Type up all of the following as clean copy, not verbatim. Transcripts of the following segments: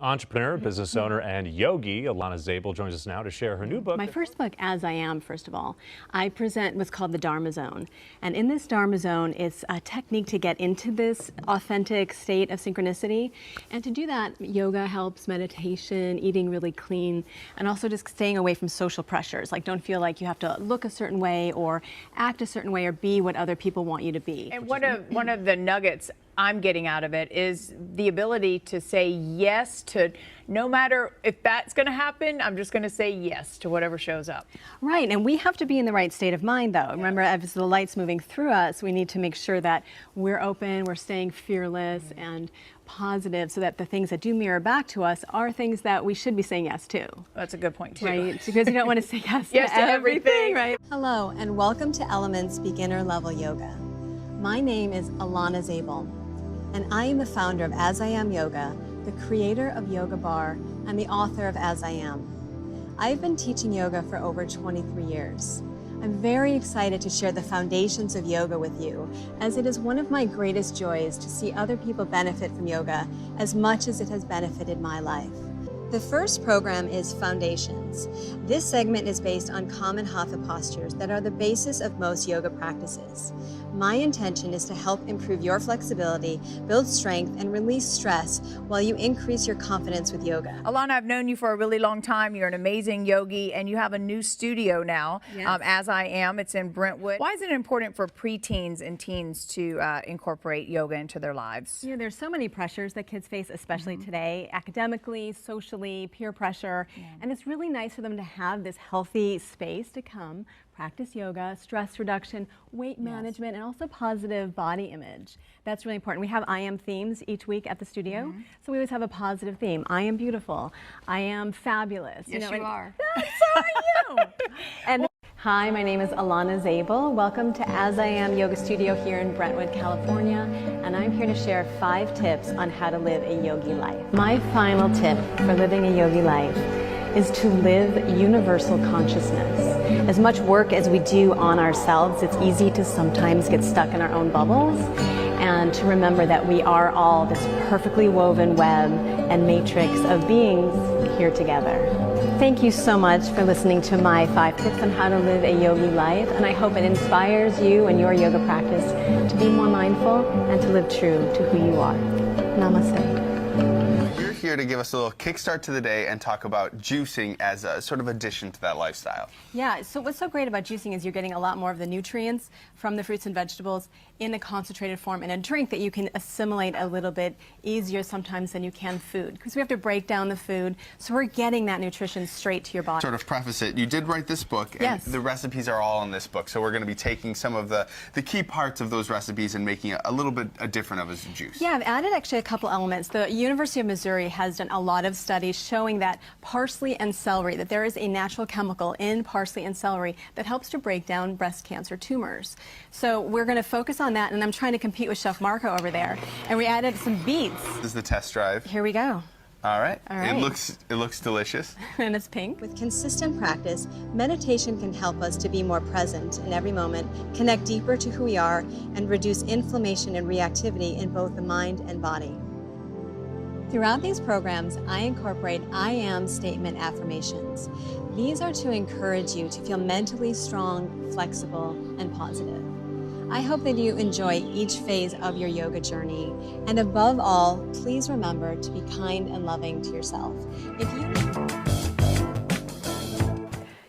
Entrepreneur, business owner, and yogi Alanna Zabel joins us now to share her new book. My first book, As I Am, first of all, I present what's called the Dharma Zone. And in this Dharma Zone, it's a technique to get into this authentic state of synchronicity. And to do that, yoga helps, meditation, eating really clean, and also just staying away from social pressures. Like, don't feel like you have to look a certain way or act a certain way or be what other people want you to be. And one of the nuggets I'm getting out of it is the ability to say yes to, no matter if that's going to happen, I'm just going to say yes to whatever shows up. Right, and we have to be in the right state of mind, though. Remember, as the light's moving through us, we need to make sure that we're open, we're staying fearless and positive, so that the things that do mirror back to us are things that we should be saying yes to. That's a good point, too. Right, because you don't want to say yes, yes to everything. Right? Hello, and welcome to Elements Beginner Level Yoga. My name is Alanna Zabel, and I am the founder of As I Am Yoga, the creator of Yoga Bar, and the author of As I Am. I've been teaching yoga for over 23 years. I'm very excited to share the foundations of yoga with you, as it is one of my greatest joys to see other people benefit from yoga as much as it has benefited my life. The first program is Foundations. This segment is based on common hatha postures that are the basis of most yoga practices. My intention is to help improve your flexibility, build strength, and release stress while you increase your confidence with yoga. Alanna, I've known you for a really long time. You're an amazing yogi, and you have a new studio now, Yes. As I Am. It's in Brentwood. Why is it important for preteens and teens to incorporate yoga into their lives? You know, there's so many pressures that kids face, especially today, academically, socially, peer pressure, and it's really nice for them to have this healthy space to come, practice yoga, stress reduction, weight management, and also positive body image. That's really important. We have I am themes each week at the studio, so we always have a positive theme. I am beautiful. I am fabulous. Yes, you are. So are you. And hi, my name is Alanna Zabel. Welcome to As I Am Yoga Studio here in Brentwood, California, and I'm here to share 5 tips on how to live a yogi life. My final tip for living a yogi life is to live universal consciousness. As much work as we do on ourselves, it's easy to sometimes get stuck in our own bubbles, and to remember that we are all this perfectly woven web and matrix of beings here together. Thank you so much for listening to my 5 tips on how to live a yogi life, and I hope it inspires you and your yoga practice to be more mindful and to live true to who you are. Namaste. You're here to give us a little kickstart to the day and talk about juicing as a sort of addition to that lifestyle. Yeah, so what's so great about juicing is you're getting a lot more of the nutrients from the fruits and vegetables in a concentrated form in a drink that you can assimilate a little bit easier sometimes than you can food, because we have to break down the food, so we're getting that nutrition straight to your body. Sort of preface it, you did write this book, and Yes. the recipes are all in this book, so we're going to be taking some of the key parts of those recipes and making it a little bit different of as a juice. Yeah, I've added actually a couple elements. The University of Missouri has done a lot of studies showing that parsley and celery, that there is a natural chemical in parsley and celery that helps to break down breast cancer tumors. So we're going to focus on that, and I'm trying to compete with Chef Marco over there. And we added some beets. This is the test drive. Here we go. All right. All right. It looks delicious. And it's pink. With consistent practice, meditation can help us to be more present in every moment, connect deeper to who we are, and reduce inflammation and reactivity in both the mind and body. Throughout these programs, I incorporate I am statement affirmations. These are to encourage you to feel mentally strong, flexible, and positive. I hope that you enjoy each phase of your yoga journey, and above all, please remember to be kind and loving to yourself.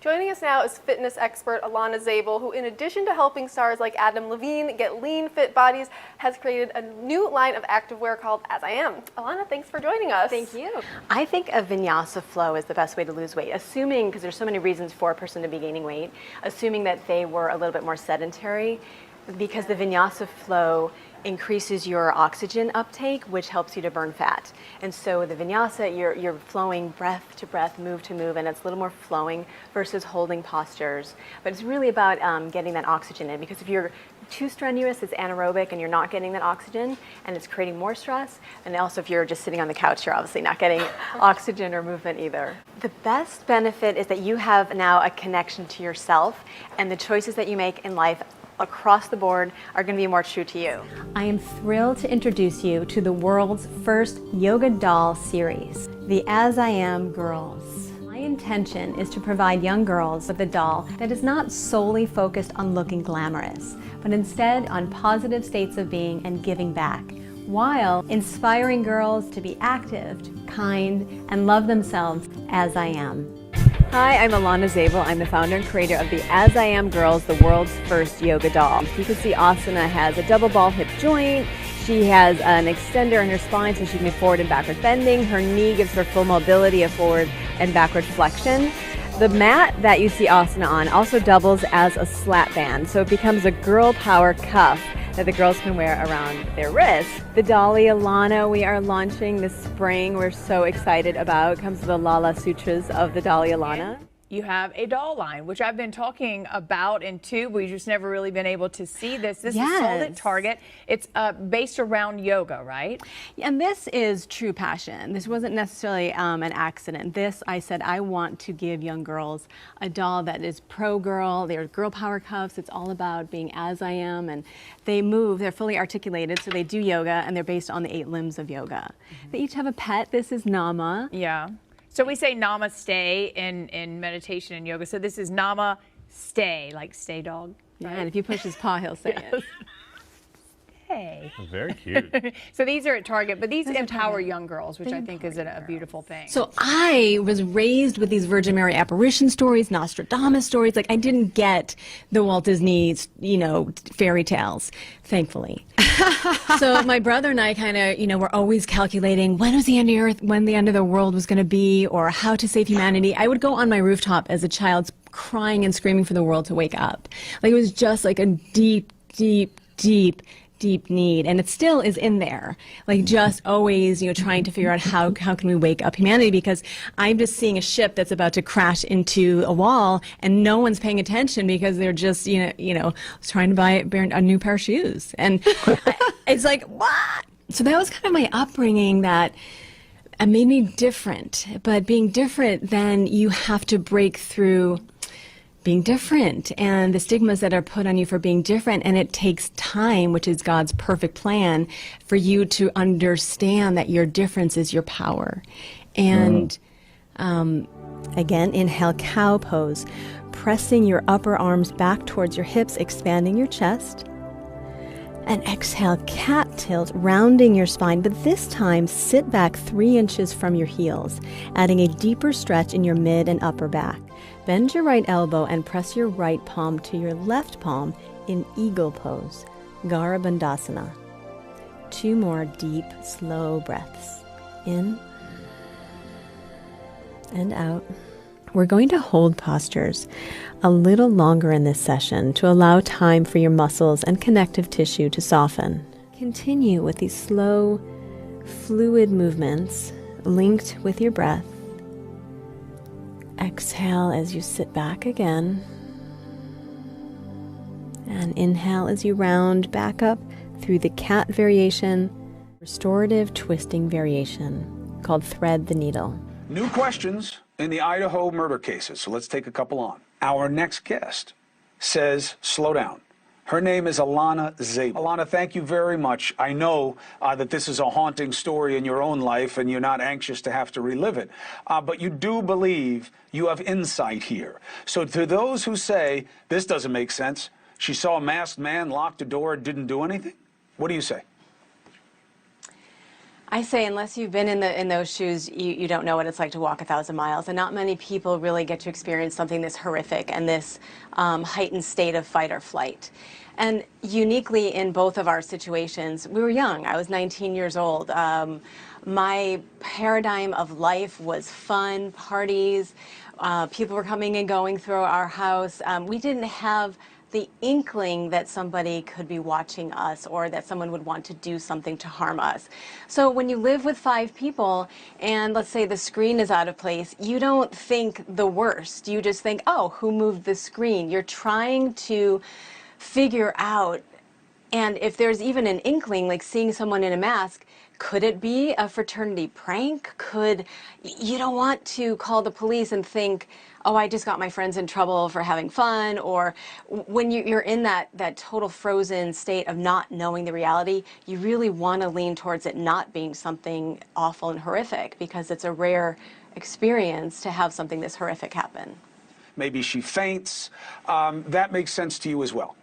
Joining us now is fitness expert Alanna Zabel, who in addition to helping stars like Adam Levine get lean, fit bodies, has created a new line of activewear called As I Am. Alanna, thanks for joining us. Thank you. I think a vinyasa flow is the best way to lose weight, assuming, because there's so many reasons for a person to be gaining weight, assuming that they were a little bit more sedentary, because the vinyasa flow increases your oxygen uptake, which helps you to burn fat. And so the vinyasa, you're flowing breath to breath, move to move, and it's a little more flowing versus holding postures. But it's really about getting that oxygen in, because if you're too strenuous, it's anaerobic and you're not getting that oxygen, and it's creating more stress. And also if you're just sitting on the couch, you're obviously not getting oxygen or movement either. The best benefit is that you have now a connection to yourself, and the choices that you make in life across the board are going to be more true to you. I am thrilled to introduce you to the world's first yoga doll series, the As I Am Girls. My intention is to provide young girls with a doll that is not solely focused on looking glamorous, but instead on positive states of being and giving back, while inspiring girls to be active, kind, and love themselves as I am. Hi, I'm Alanna Zabel. I'm the founder and creator of the As I Am Girls, the world's first yoga doll. You can see Asana has a double ball hip joint. She has an extender in her spine so she can be forward and backward bending. Her knee gives her full mobility of forward and backward flexion. The mat that you see Asana on also doubles as a slat band, so it becomes a girl power cuff that the girls can wear around their wrists. The Dolly Alanna we are launching this spring, we're so excited about. It comes with the Lala Sutras of the Dolly Alanna. You have a doll line, which I've been talking about in tube. We've just never really been able to see this. This is sold at Target. It's based around yoga, right? And this is true passion. This wasn't necessarily an accident. This, I said, I want to give young girls a doll that is pro-girl. They're girl power cuffs. It's all about being as I am. And they move. They're fully articulated, so they do yoga, and they're based on the 8 limbs of yoga. They each have a pet. This is Nama. Yeah. So we say namaste in meditation and yoga. So this is namaste, like stay dog. Right? Yeah, and if you push his paw, he'll say it. Hey. Very cute. So these are at Target, but these empower young girls, which I think is a beautiful thing. So I was raised with these Virgin Mary apparition stories, Nostradamus stories. Like, I didn't get the Walt Disney, fairy tales, thankfully. So my brother and I kind of, were always calculating when was the end of the earth, when the end of the world was going to be, or how to save humanity. I would go on my rooftop as a child crying and screaming for the world to wake up. Like, it was just like a deep, deep, deep need, and it still is in there, like just always trying to figure out how can we wake up humanity, because I'm just seeing a ship that's about to crash into a wall and no one's paying attention because they're just trying to buy a new pair of shoes, and it's like, what? So that was kind of my upbringing that made me different. But being different, then you have to break through being different and the stigmas that are put on you for being different, and it takes time, which is God's perfect plan, for you to understand that your difference is your power. And again, inhale, cow pose, pressing your upper arms back towards your hips, expanding your chest. And exhale, cat tilt, rounding your spine, but this time sit back 3 inches from your heels, adding a deeper stretch in your mid and upper back. Bend your right elbow and press your right palm to your left palm in eagle pose, Garabandhasana. 2 more deep, slow breaths. In and out. We're going to hold postures a little longer in this session to allow time for your muscles and connective tissue to soften. Continue with these slow, fluid movements linked with your breath. Exhale as you sit back again. And inhale as you round back up through the cat variation, restorative twisting variation called thread the needle. New questions in the Idaho murder cases, so let's take a couple on. Our next guest says, slow down. Her name is Alanna Zabel. Alanna, thank you very much. I know that this is a haunting story in your own life and you're not anxious to have to relive it, but you do believe you have insight here. So to those who say, this doesn't make sense, she saw a masked man, locked the door, didn't do anything, what do you say? I say, unless you've been in those shoes, you don't know what it's like to walk 1,000 miles. And not many people really get to experience something this horrific and this heightened state of fight or flight. And uniquely in both of our situations, we were young. I was 19 years old. My paradigm of life was fun, parties. People were coming and going through our house. We didn't have the inkling that somebody could be watching us or that someone would want to do something to harm us. So when you live with 5 people and let's say the screen is out of place, you don't think the worst. You just think, oh, who moved the screen? You're trying to figure out And if there's even an inkling, like seeing someone in a mask, could it be a fraternity prank? You don't want to call the police and think, oh, I just got my friends in trouble for having fun. Or when you're in that total frozen state of not knowing the reality, you really want to lean towards it not being something awful and horrific, because it's a rare experience to have something this horrific happen. Maybe she faints. That makes sense to you as well.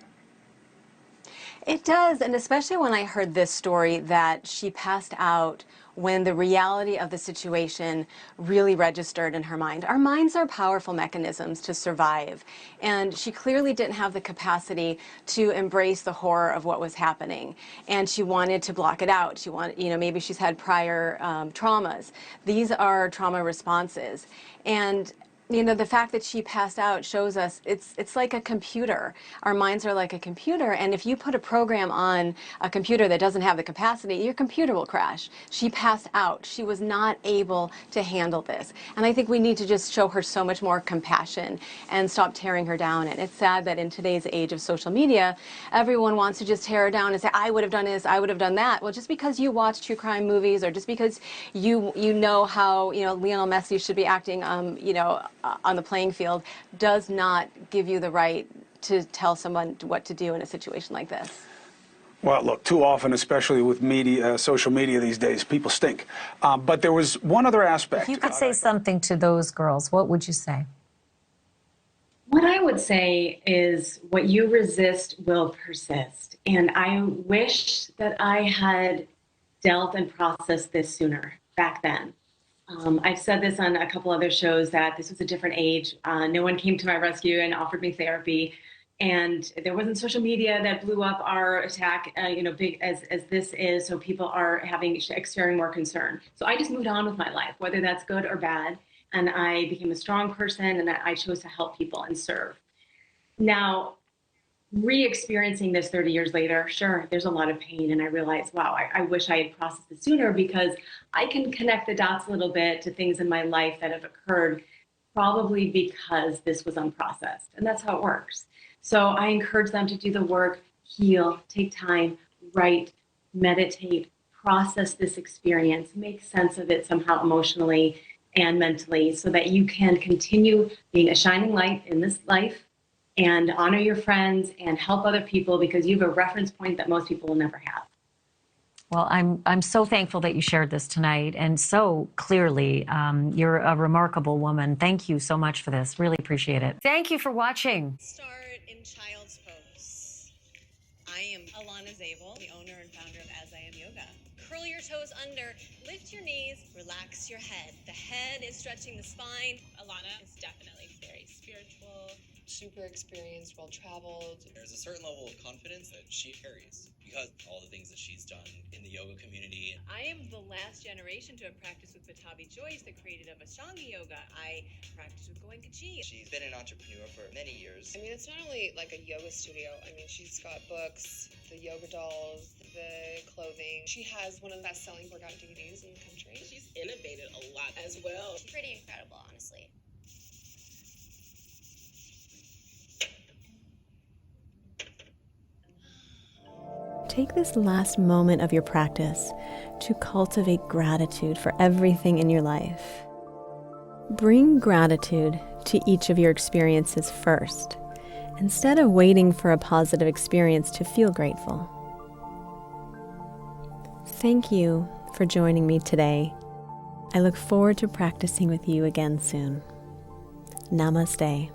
It does, and especially when I heard this story that she passed out when the reality of the situation really registered in her mind. Our minds are powerful mechanisms to survive, and she clearly didn't have the capacity to embrace the horror of what was happening, and she wanted to block it out. She wanted, maybe she's had prior traumas. These are trauma responses, and the fact that she passed out shows us it's like a computer. Our minds are like a computer, and if you put a program on a computer that doesn't have the capacity, your computer will crash. She passed out. She was not able to handle this. And I think we need to just show her so much more compassion and stop tearing her down. And it's sad that in today's age of social media, everyone wants to just tear her down and say, I would have done this, I would have done that. Well, just because you watch true crime movies, or just because you know how Lionel Messi should be acting on the playing field, does not give you the right to tell someone what to do in a situation like this. Well, look, too often, especially with media, social media these days, people stink. But there was one other aspect. If you could say something to those girls, what would you say? What I would say is, what you resist will persist. And I wish that I had dealt and processed this sooner, back then. I've said this on a couple other shows, that this was a different age. No one came to my rescue and offered me therapy. And there wasn't social media that blew up our attack, big as this is. So people are experiencing more concern. So I just moved on with my life, whether that's good or bad. And I became a strong person, and I chose to help people and serve. Now, re-experiencing this 30 years later, sure, there's a lot of pain, and I realized, wow, I wish I had processed it sooner, because I can connect the dots a little bit to things in my life that have occurred, probably because this was unprocessed, and that's how it works. So I encourage them to do the work, heal, take time, write, meditate, process this experience, make sense of it somehow emotionally and mentally, so that you can continue being a shining light in this life and honor your friends and help other people, because you have a reference point that most people will never have. Well, I'm so thankful that you shared this tonight, and so clearly. You're a remarkable woman. Thank you so much for this. Really appreciate it. Thank you for watching. Start in child's pose. I am Alanna Zabel, the owner and founder of As I Am Yoga. Curl your toes under, lift your knees, relax your head. The head is stretching the spine. Alanna is definitely very spiritual, super experienced, well-traveled. There's a certain level of confidence that she carries because of all the things that she's done in the yoga community. I am the last generation to have practiced with Patabi Joyce, the creator of Ashtanga Yoga. I practiced with Goenkaji. She's been an entrepreneur for many years. I mean, it's not only like a yoga studio. I mean, she's got books, the yoga dolls, the clothing. She has one of the best-selling workout DVDs in the country. She's innovated a lot as well. She's pretty incredible, honestly. Take this last moment of your practice to cultivate gratitude for everything in your life. Bring gratitude to each of your experiences first, instead of waiting for a positive experience to feel grateful. Thank you for joining me today. I look forward to practicing with you again soon. Namaste.